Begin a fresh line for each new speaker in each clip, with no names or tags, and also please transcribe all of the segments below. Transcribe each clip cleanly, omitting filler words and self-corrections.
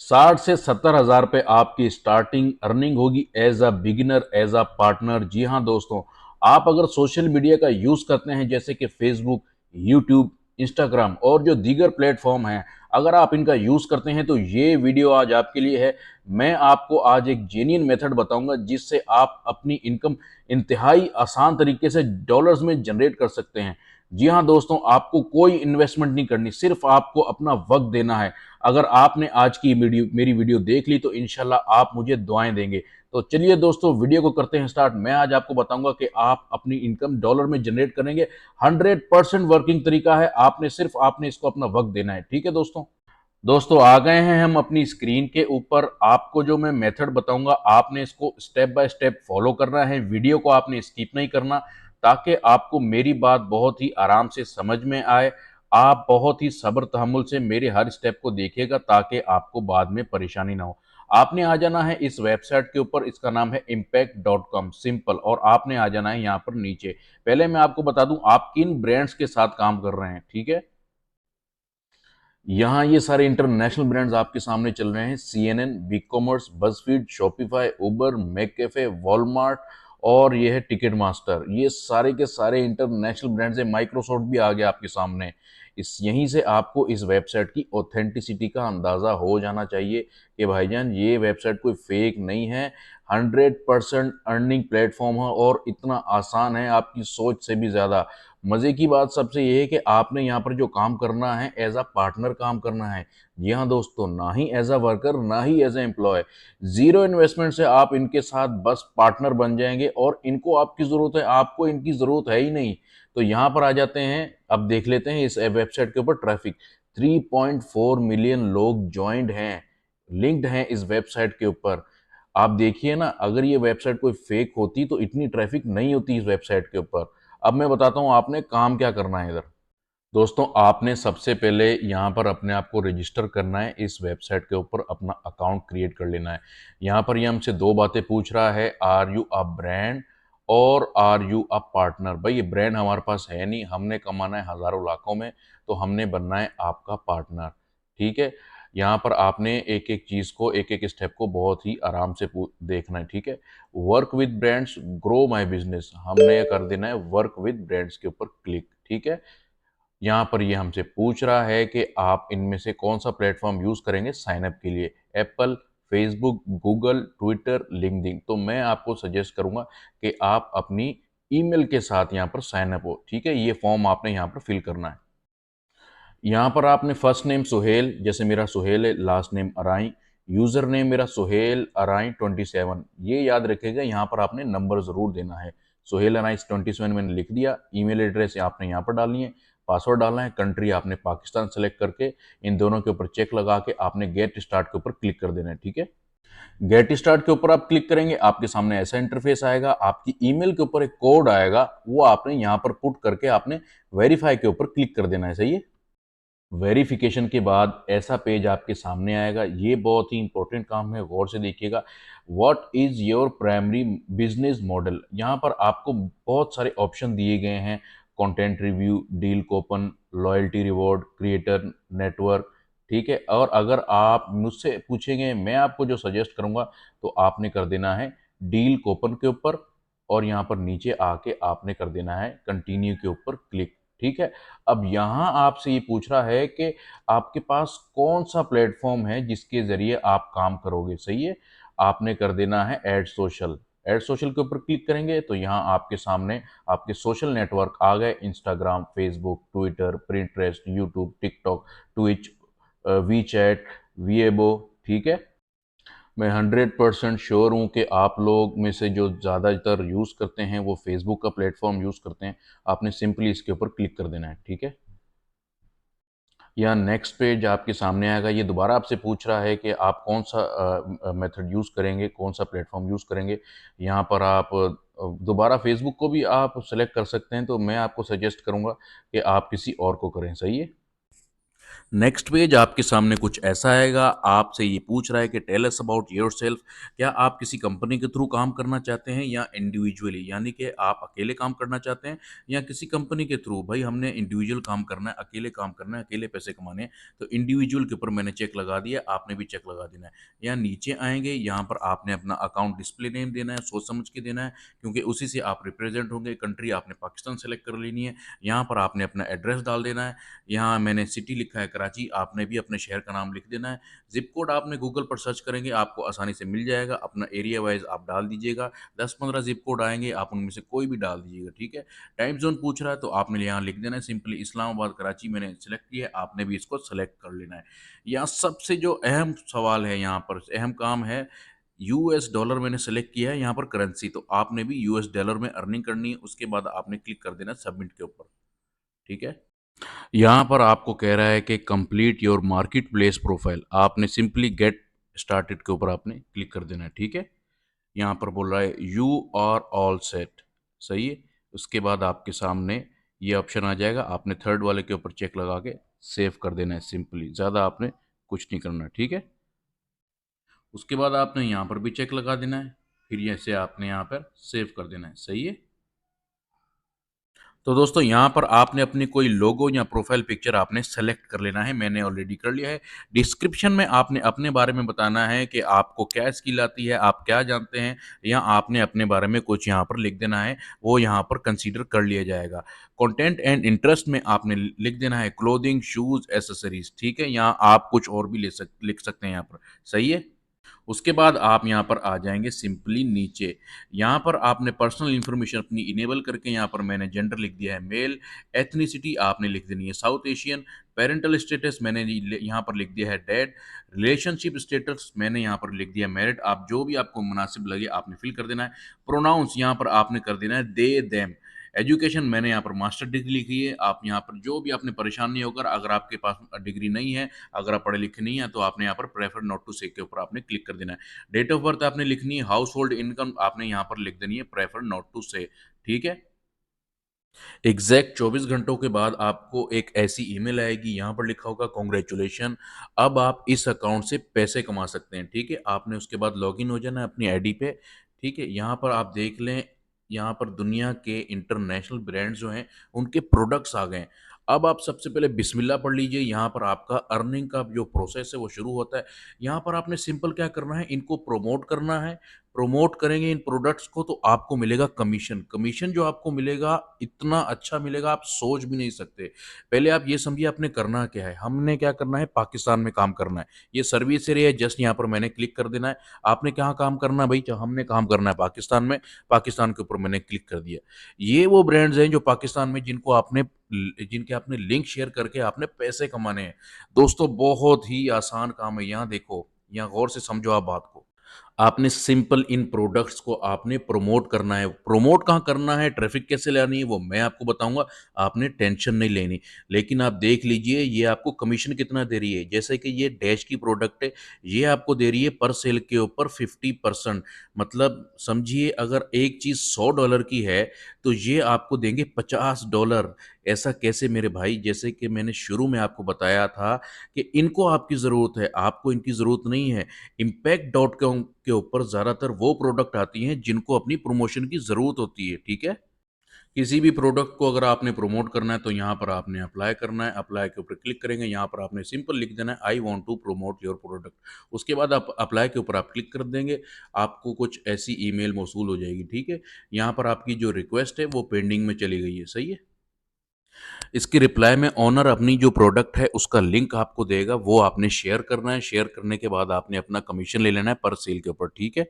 60 से 70 हज़ार रुपये आपकी स्टार्टिंग अर्निंग होगी as a beginner, as a partner. जी हाँ दोस्तों, आप अगर सोशल मीडिया का यूज़ करते हैं जैसे कि फेसबुक, यूट्यूब, इंस्टाग्राम और जो दीगर प्लेटफॉर्म हैं, अगर आप इनका यूज़ करते हैं तो ये वीडियो आज आपके लिए है। मैं आपको आज एक जेन्युइन मेथड बताऊंगा जिससे आप अपनी इनकम इंतहाई आसान तरीके से डॉलर्स में जनरेट कर सकते हैं। जी हाँ दोस्तों, आपको कोई इन्वेस्टमेंट नहीं करनी, सिर्फ आपको अपना वक्त देना है। अगर आपने आज की मेरी वीडियो देख ली तो इंशाल्लाह आप मुझे दुआएं देंगे। तो चलिए दोस्तों, वीडियो को करते हैं स्टार्ट। मैं आज आपको बताऊंगा कि आप अपनी इनकम डॉलर में जनरेट करेंगे। 100% वर्किंग तरीका है, आपने इसको अपना वक्त देना है। ठीक है दोस्तों। दोस्तों, आ गए हैं हम अपनी स्क्रीन के ऊपर। आपको जो मैं मेथड बताऊंगा आपने इसको स्टेप बाय स्टेप फॉलो करना है। वीडियो को आपने स्किप नहीं करना ताकि आपको मेरी बात बहुत ही आराम से समझ में आए। आप बहुत ही सब्र तहम्मुल से मेरे हर स्टेप को देखिएगा ताकि आपको बाद में परेशानी ना हो। आपने आ जाना है इस वेबसाइट के ऊपर, इसका नाम है impact.com, सिंपल। और आपने आ जाना है यहाँ पर नीचे। पहले मैं आपको बता दूं आप किन ब्रांड्स के साथ काम कर रहे हैं। ठीक है, यहाँ ये सारे इंटरनेशनल ब्रांड्स आपके सामने चल रहे हैं। CNN, big commerce, BuzzFeed, Shopify, उबर, मैककेफे, वॉलमार्ट और ये है टिकट मास्टर। ये सारे के सारे इंटरनेशनल ब्रांड्स हैं। माइक्रोसॉफ्ट भी आ गया आपके सामने। इस यहीं से आपको इस वेबसाइट की ऑथेंटिसिटी का अंदाज़ा हो जाना चाहिए कि भाईजान ये वेबसाइट कोई फेक नहीं है। 100% अर्निंग प्लेटफॉर्म है और इतना आसान है आपकी सोच से भी ज़्यादा। मज़े की बात सबसे ये है कि आपने यहाँ पर जो काम करना है एज अ पार्टनर काम करना है। जी हाँ दोस्तों, ना ही एज अ वर्कर ना ही as a employ. Zero investment से आप इनके साथ बस पार्टनर बन जाएंगे और इनको आपकी ज़रूरत है, आपको इनकी ज़रूरत है ही नहीं। तो यहाँ पर आ जाते हैं। अब देख लेते हैं इस वेबसाइट के ऊपर ट्रैफिक। 3.4 मिलियन लोग ज्वाइंट हैं, लिंक्ड हैं इस वेबसाइट के ऊपर। आप देखिए ना, अगर ये वेबसाइट कोई फेक होती तो इतनी ट्रैफिक नहीं होती इस वेबसाइट के ऊपर। अब मैं बताता हूँ आपने काम क्या करना है इधर। दोस्तों, आपने सबसे पहले यहाँ पर अपने आप को रजिस्टर करना है। इस वेबसाइट के ऊपर अपना अकाउंट क्रिएट कर लेना है। यहाँ पर ये हमसे दो बातें पूछ रहा है, आर यू अ ब्रांड और आर यू अ पार्टनर। भाई ये ब्रांड हमारे पास है नहीं, हमने कमाना है हज़ारों लाखों में, तो हमने बनना है आपका पार्टनर। ठीक है, यहाँ पर आपने एक एक चीज़ को, एक एक स्टेप को बहुत ही आराम से देखना है। ठीक है, work with brands, grow my business, हमने कर देना है वर्क विद ब्रांड्स के ऊपर क्लिक। ठीक है, यहाँ पर ये हमसे पूछ रहा है कि आप इनमें से कौन सा प्लेटफॉर्म यूज़ करेंगे साइन अप के लिए, Apple, Facebook, Google, Twitter, LinkedIn. तो मैं आपको सजेस्ट करूंगा कि आप अपनी ईमेल के साथ यहाँ पर साइन अप हो। ठीक है, ये फॉर्म आपने यहाँ पर फिल करना है। यहाँ पर आपने फर्स्ट नेम सुहेल, जैसे मेरा सुहेल है, लास्ट नेम अराई, यूज़र नेम मेरा सुहेल अराई 27। ये याद रखिएगा, यहाँ पर आपने नंबर ज़रूर देना है। सुहेल अराई 27 मैंने लिख दिया। ईमेल एड्रेस आपने यहाँ पर डालनी है, पासवर्ड डालना है, कंट्री आपने पाकिस्तान सेलेक्ट करके इन दोनों के ऊपर चेक लगा के आपने गेट स्टार्ट के ऊपर क्लिक कर देना है। ठीक है, गेट स्टार्ट के ऊपर आप क्लिक करेंगे, आपके सामने ऐसा इंटरफेस आएगा। आपकी ईमेल के ऊपर एक कोड आएगा, वो आपने यहाँ पर पुट करके आपने वेरीफाई के ऊपर क्लिक कर देना है। सही है, वेरिफिकेशन के बाद ऐसा पेज आपके सामने आएगा। ये बहुत ही इंपॉर्टेंट काम है, गौर से देखिएगा। What is your primary business model, यहाँ पर आपको बहुत सारे ऑप्शन दिए गए हैं। Content review, deal coupon, loyalty reward, creator network. ठीक है, और अगर आप मुझसे पूछेंगे, मैं आपको जो सजेस्ट करूँगा तो आपने कर देना है डील कूपन के ऊपर और यहाँ पर नीचे आके आपने कर देना है कंटिन्यू के ऊपर क्लिक। ठीक है, अब यहाँ आपसे ये पूछ रहा है कि आपके पास कौन सा प्लेटफॉर्म है जिसके ज़रिए आप काम करोगे। सही है, आपने कर देना है ऐड सोशल। ऐड सोशल के ऊपर क्लिक करेंगे तो यहाँ आपके सामने आपके सोशल नेटवर्क आ गए। Instagram, Facebook, Twitter, Pinterest, YouTube, TikTok, Twitch, WeChat, Weibo. ठीक है, मैं 100% श्योर हूँ कि आप लोग में से जो ज़्यादातर यूज़ करते हैं वो फेसबुक का प्लेटफॉर्म यूज़ करते हैं। आपने सिंपली इसके ऊपर क्लिक कर देना है। ठीक है, यहाँ नेक्स्ट पेज आपके सामने आएगा। ये दोबारा आपसे पूछ रहा है कि आप कौन सा मेथड यूज़ करेंगे, कौन सा प्लेटफॉर्म यूज़ करेंगे। यहाँ पर आप दोबारा फेसबुक को भी आप सेलेक्ट कर सकते हैं, तो मैं आपको सजेस्ट करूँगा कि आप किसी और को करें। सही है, नेक्स्ट पेज आपके सामने कुछ ऐसा आएगा, आपसे ये पूछ रहा है कि टेल अस अबाउट योरसेल्फ। क्या आप किसी कंपनी के थ्रू काम करना चाहते हैं या इंडिविजुअली, यानी कि आप अकेले काम करना चाहते हैं या किसी कंपनी के थ्रू? भाई हमने इंडिविजुअल काम करना है, अकेले काम करना है, अकेले पैसे कमाने हैं, तो इंडिविजुअल के ऊपर मैंने चेक लगा दिया, आपने भी चेक लगा देना है। यहाँ नीचे आएंगे, यहाँ पर आपने अपना अकाउंट डिस्प्ले नेम देना है, सोच समझ के देना है, क्योंकि उसी से आप रिप्रेजेंट होंगे। कंट्री आपने पाकिस्तान सेलेक्ट कर लेनी है, यहाँ पर आपने अपना एड्रेस डाल देना है। यहाँ मैंने सिटी लिखा है कराची, आपने भी अपने शहर का नाम लिख देना है। ज़िप कोड आपने गूगल पर सर्च करेंगे, आपको आसानी से मिल जाएगा। अपना एरिया वाइज़ आप डाल दीजिएगा, 10-15 ज़िप कोड आएँगे, आप उनमें से कोई भी डाल दीजिएगा, ठीक है। टाइम ज़ोन पूछ रहा है तो आपने यहाँ लिख देना है सिंपली इस्लामाबाद, कराची मैंने सेलेक्ट किया है, आपने भी इसको सेलेक्ट कर लेना है। यहाँ सबसे जो अहम सवाल है, यहाँ पर अहम काम है, यूएस डॉलर मैंने सेलेक्ट किया है यहाँ पर करेंसी, तो आपने भी यूएस डॉलर में अर्निंग करनी है। उसके बाद आपने क्लिक कर देना है सबमिट के ऊपर, ठीक है। यहाँ पर आपको कह रहा है कि complete your market place profile, आपने सिंपली गेट स्टार्टेड के ऊपर आपने क्लिक कर देना है, ठीक है। यहाँ पर बोल रहा है यू आर ऑल सेट, सही है। उसके बाद आपके सामने ये ऑप्शन आ जाएगा, आपने थर्ड वाले के ऊपर चेक लगा के सेव कर देना है सिंपली, ज़्यादा आपने कुछ नहीं करना, ठीक है। उसके बाद आपने यहाँ पर भी चेक लगा देना है, फिर ऐसे आपने यहाँ पर सेव कर देना है, सही है। तो दोस्तों यहाँ पर आपने अपनी कोई लोगो या प्रोफाइल पिक्चर आपने सेलेक्ट कर लेना है, मैंने ऑलरेडी कर लिया है। डिस्क्रिप्शन में आपने अपने बारे में बताना है कि आपको क्या स्किल आती है, आप क्या जानते हैं, या आपने अपने बारे में कुछ यहाँ पर लिख देना है, वो यहाँ पर कंसीडर कर लिया जाएगा। कंटेंट एंड इंटरेस्ट में आपने लिख देना है क्लोथिंग, शूज़, एसेसरीज, ठीक है। यहाँ आप कुछ और भी लिख सकते हैं यहाँ पर, सही है। उसके बाद आप यहाँ पर आ जाएंगे सिंपली नीचे, यहाँ पर आपने पर्सनल इन्फॉर्मेशन अपनी इनेबल करके यहाँ पर मैंने जेंडर लिख दिया है मेल, एथनिसिटी आपने लिख देनी है साउथ एशियन, पेरेंटल स्टेटस मैंने यहाँ पर लिख दिया है डैड, रिलेशनशिप स्टेटस मैंने यहाँ पर लिख दिया मैरिड। आप जो भी आपको मुनासिब लगे आपने फिल कर देना है। प्रोनाउंस यहाँ पर आपने कर देना है दे देम। एजुकेशन मैंने यहाँ पर मास्टर डिग्री लिखी है, आप यहाँ पर जो भी आपने परेशान नहीं होकर, अगर आपके पास डिग्री नहीं है, अगर आप पढ़े लिखे नहीं हैं, तो आपने यहाँ पर प्रेफर नॉट टू से के ऊपर आपने क्लिक कर देना है। डेट ऑफ बर्थ आपने लिखनी है, हाउस होल्ड इनकम आपने यहाँ पर लिख देनी है प्रेफर नॉट टू से, ठीक है। एग्जैक्ट 24 घंटों के बाद आपको एक ऐसी ईमेल आएगी, यहाँ पर लिखा होगा कॉन्ग्रेचुलेशन, अब आप इस अकाउंट से पैसे कमा सकते हैं, ठीक है। आपने उसके बाद लॉगिन हो जाना है अपनी आईडी पे, ठीक है। यहाँ पर आप देख लें, यहाँ पर दुनिया के इंटरनेशनल ब्रांड्स जो हैं उनके प्रोडक्ट्स आ गए हैं। अब आप सबसे पहले बिस्मिल्लाह पढ़ लीजिए, यहाँ पर आपका अर्निंग का जो प्रोसेस है वो शुरू होता है। यहाँ पर आपने सिंपल क्या करना है, इनको प्रोमोट करना है। प्रमोट करेंगे इन प्रोडक्ट्स को तो आपको मिलेगा कमीशन। कमीशन जो आपको मिलेगा इतना अच्छा मिलेगा आप सोच भी नहीं सकते। पहले आप ये समझिए आपने करना क्या है, हमने क्या करना है, पाकिस्तान में काम करना है। ये सर्विस एरिया है, जस्ट यहाँ पर मैंने क्लिक कर देना है। आपने कहाँ काम करना है भाई, तो हमने काम करना है पाकिस्तान में, पाकिस्तान के ऊपर मैंने क्लिक कर दिया। ये वो ब्रांड्स हैं जो पाकिस्तान में जिनके आपने लिंक शेयर करके आपने पैसे कमाने हैं। दोस्तों बहुत ही आसान काम है, यहाँ देखो, यहाँ गौर से समझो आप बात को। आपने सिंपल इन प्रोडक्ट्स को आपने प्रमोट करना है। प्रमोट कहाँ करना है, ट्रैफिक कैसे लानी है वो मैं आपको बताऊंगा, आपने टेंशन नहीं लेनी। लेकिन आप देख लीजिए ये आपको कमीशन कितना दे रही है। जैसे कि ये डैश की प्रोडक्ट है, ये आपको दे रही है पर सेल के ऊपर 50%। मतलब समझिए अगर एक चीज़ $100 की है तो ये आपको देंगे $50। ऐसा कैसे मेरे भाई, जैसे कि मैंने शुरू में आपको बताया था कि इनको आपकी ज़रूरत है, आपको इनकी ज़रूरत नहीं है। इम्पैक्ट डॉट कॉम के ऊपर ज़्यादातर वो प्रोडक्ट आती हैं जिनको अपनी प्रमोशन की ज़रूरत होती है, ठीक है। किसी भी प्रोडक्ट को अगर आपने प्रमोट करना है तो यहाँ पर आपने अप्लाई करना है, अप्लाई के ऊपर क्लिक करेंगे, यहाँ पर आपने सिंपल लिख देना है I want to promote your product. उसके बाद आप अप्लाई के ऊपर आप क्लिक कर देंगे, आपको कुछ ऐसी ईमेल मौसूल हो जाएगी, ठीक है। यहाँ पर आपकी जो रिक्वेस्ट है वो पेंडिंग में चली गई है, सही है। इसकी रिप्लाई में ओनर अपनी जो प्रोडक्ट है उसका लिंक आपको देगा, वो आपने शेयर करना है। शेयर करने के बाद आपने अपना कमीशन ले लेना है पर सेल के ऊपर, ठीक है।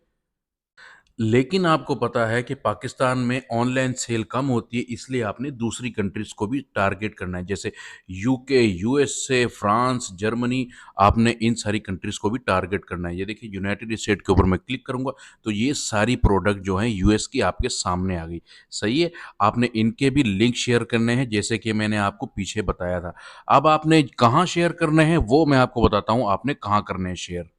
लेकिन आपको पता है कि पाकिस्तान में ऑनलाइन सेल कम होती है, इसलिए आपने दूसरी कंट्रीज़ को भी टारगेट करना है, जैसे यूके, यूएसए, फ्रांस, जर्मनी। आपने इन सारी कंट्रीज़ को भी टारगेट करना है। ये देखिए यूनाइटेड स्टेट के ऊपर मैं क्लिक करूँगा तो ये सारी प्रोडक्ट जो हैं यूएस की आपके सामने आ गई, सही है। आपने इनके भी लिंक शेयर करने हैं, जैसे कि मैंने आपको पीछे बताया था। अब आपने कहाँ शेयर करने हैं वो मैं आपको बताता हूँ, आपने कहाँ करने हैं शेयर।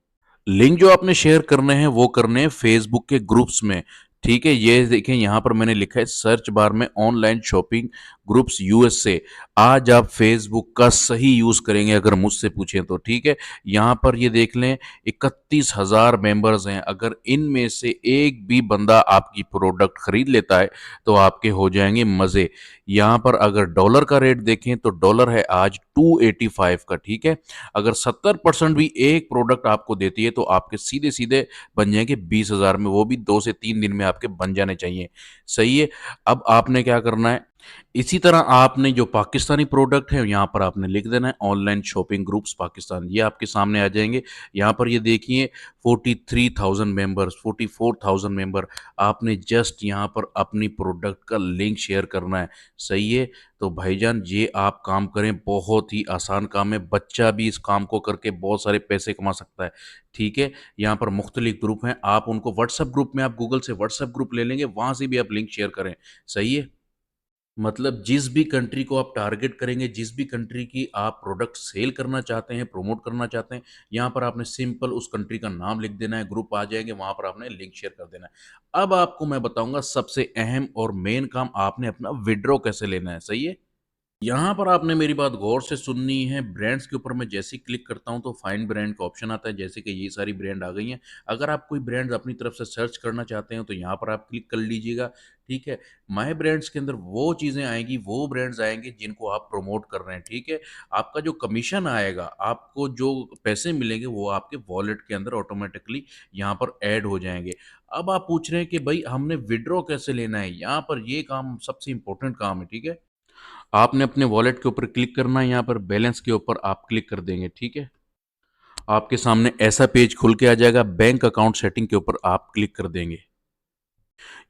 लिंक जो आपने शेयर करने हैं वो करने हैं फेसबुक के ग्रुप्स में, ठीक है। ये देखें यहाँ पर मैंने लिखा है सर्च बार में ऑनलाइन शॉपिंग ग्रुप्स यूएस से। आज आप फेसबुक का सही यूज़ करेंगे अगर मुझसे पूछें तो, ठीक है। यहाँ पर ये देख लें 31,000 मेंबर्स हैं। अगर इनमें से एक भी बंदा आपकी प्रोडक्ट खरीद लेता है तो आपके हो जाएंगे मज़े। यहाँ पर अगर डॉलर का रेट देखें तो डॉलर है आज 285 का, ठीक है। अगर 70% भी एक प्रोडक्ट आपको देती है तो आपके सीधे सीधे बन जाएंगे 20,000 में, वो भी 2 से 3 दिन में आपके बन जाने चाहिए। सही है। अब आपने क्या करना है, इसी तरह आपने जो पाकिस्तानी प्रोडक्ट है यहाँ पर आपने लिख देना है ऑनलाइन शॉपिंग ग्रुप्स पाकिस्तान, ये आपके सामने आ जाएंगे। यहाँ पर ये देखिए 43,000 मेंबर्स, 44,000 मेंबर। आपने जस्ट यहाँ पर अपनी प्रोडक्ट का लिंक शेयर करना है। सही है। तो भाईजान ये आप काम करें, बहुत ही आसान काम है, बच्चा भी इस काम को करके बहुत सारे पैसे कमा सकता है, ठीक है। यहाँ पर मुख्तलिफ ग्रुप हैं, आप उनको व्हाट्सएप ग्रुप में, आप गूगल से व्हाट्सएप ग्रुप ले लेंगे, वहाँ से भी आप लिंक शेयर करें। सही है। मतलब जिस भी कंट्री को आप टारगेट करेंगे, जिस भी कंट्री की आप प्रोडक्ट सेल करना चाहते हैं, प्रमोट करना चाहते हैं, यहाँ पर आपने सिंपल उस कंट्री का नाम लिख देना है, ग्रुप आ जाएंगे, वहाँ पर आपने लिंक शेयर कर देना है। अब आपको मैं बताऊंगा सबसे अहम और मेन काम, आपने अपना विड्रॉ कैसे लेना है। सही है। यहाँ पर आपने मेरी बात गौर से सुननी है। ब्रांड्स के ऊपर मैं जैसे ही क्लिक करता हूँ तो फाइंड ब्रांड का ऑप्शन आता है, जैसे कि ये सारी ब्रांड आ गई हैं। अगर आप कोई ब्रांड्स अपनी तरफ से सर्च करना चाहते हैं तो यहाँ पर आप क्लिक कर लीजिएगा, ठीक है। माय ब्रांड्स के अंदर वो चीज़ें आएंगी, वो ब्रांड्स आएंगे जिनको आप प्रमोट कर रहे हैं, ठीक है। आपका जो कमीशन आएगा, आपको जो पैसे मिलेंगे वो आपके वॉलेट के अंदर ऑटोमेटिकली यहाँ पर ऐड हो जाएंगे। अब आप पूछ रहे हैं कि भाई हमने विड्रॉ कैसे लेना है, यहाँ पर ये काम सबसे इंपॉर्टेंट काम है, ठीक है। आपने अपने वॉलेट के ऊपर क्लिक करना है, यहाँ पर बैलेंस के ऊपर आप क्लिक कर देंगे, ठीक है। आपके सामने ऐसा पेज खुल के आ जाएगा, बैंक अकाउंट सेटिंग के ऊपर आप क्लिक कर देंगे।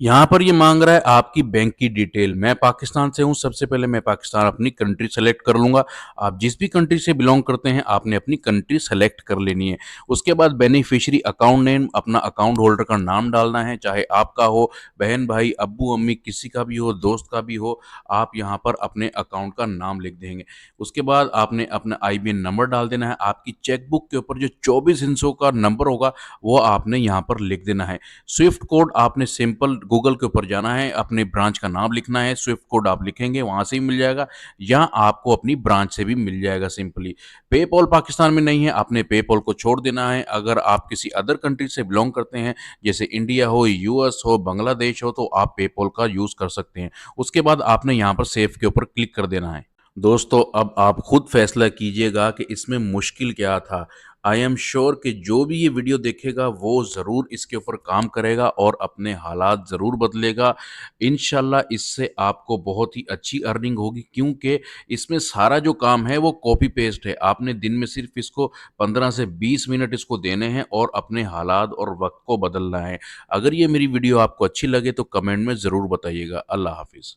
यहाँ पर ये मांग रहा है आपकी बैंक की डिटेल। मैं पाकिस्तान से हूँ, सबसे पहले मैं पाकिस्तान अपनी कंट्री सेलेक्ट कर लूँगा। आप जिस भी कंट्री से बिलोंग करते हैं आपने अपनी कंट्री सेलेक्ट कर लेनी है। उसके बाद बेनिफिशियरी अकाउंट नेम, अपना अकाउंट होल्डर का नाम डालना है, चाहे आपका हो, बहन भाई अब्बू अम्मी किसी का भी हो, दोस्त का भी हो, आप यहाँ पर अपने अकाउंट का नाम लिख देंगे। उसके बाद आपने अपना IBN नंबर डाल देना है। आपकी चेकबुक के ऊपर जो 24 हिस्सों का नंबर होगा वो आपने यहाँ पर लिख देना है। स्विफ्ट कोड आपने सिंपल गूगल के ऊपर जाना है, अपने ब्रांच का नाम लिखना है, स्विफ्ट कोड आप लिखेंगे वहाँ से भी मिल जाएगा, या आपको अपनी ब्रांच से भी मिल जाएगा सिंपली। पेपॉल पाकिस्तान में नहीं है, आपने पेपॉल को छोड़ देना है। अगर आप किसी अदर कंट्री से बिलोंग करते हैं, जैसे इंडिया हो, US हो, बांग्लादेश हो, तो आप पेपॉल का यूज़ कर सकते हैं। उसके बाद आपने यहाँ पर सेव के ऊपर क्लिक कर देना है। दोस्तों अब आप खुद फैसला कीजिएगा कि इसमें मुश्किल क्या था। आई एम श्योर कि जो भी ये वीडियो देखेगा वो ज़रूर इसके ऊपर काम करेगा और अपने हालात ज़रूर बदलेगा। इंशाल्लाह इससे आपको बहुत ही अच्छी अर्निंग होगी, क्योंकि इसमें सारा जो काम है वो कॉपी पेस्ट है। आपने दिन में सिर्फ इसको 15 से 20 मिनट इसको देने हैं और अपने हालात और वक्त को बदलना है। अगर ये मेरी वीडियो आपको अच्छी लगे तो कमेंट में ज़रूर बताइएगा। अल्लाह हाफिज़।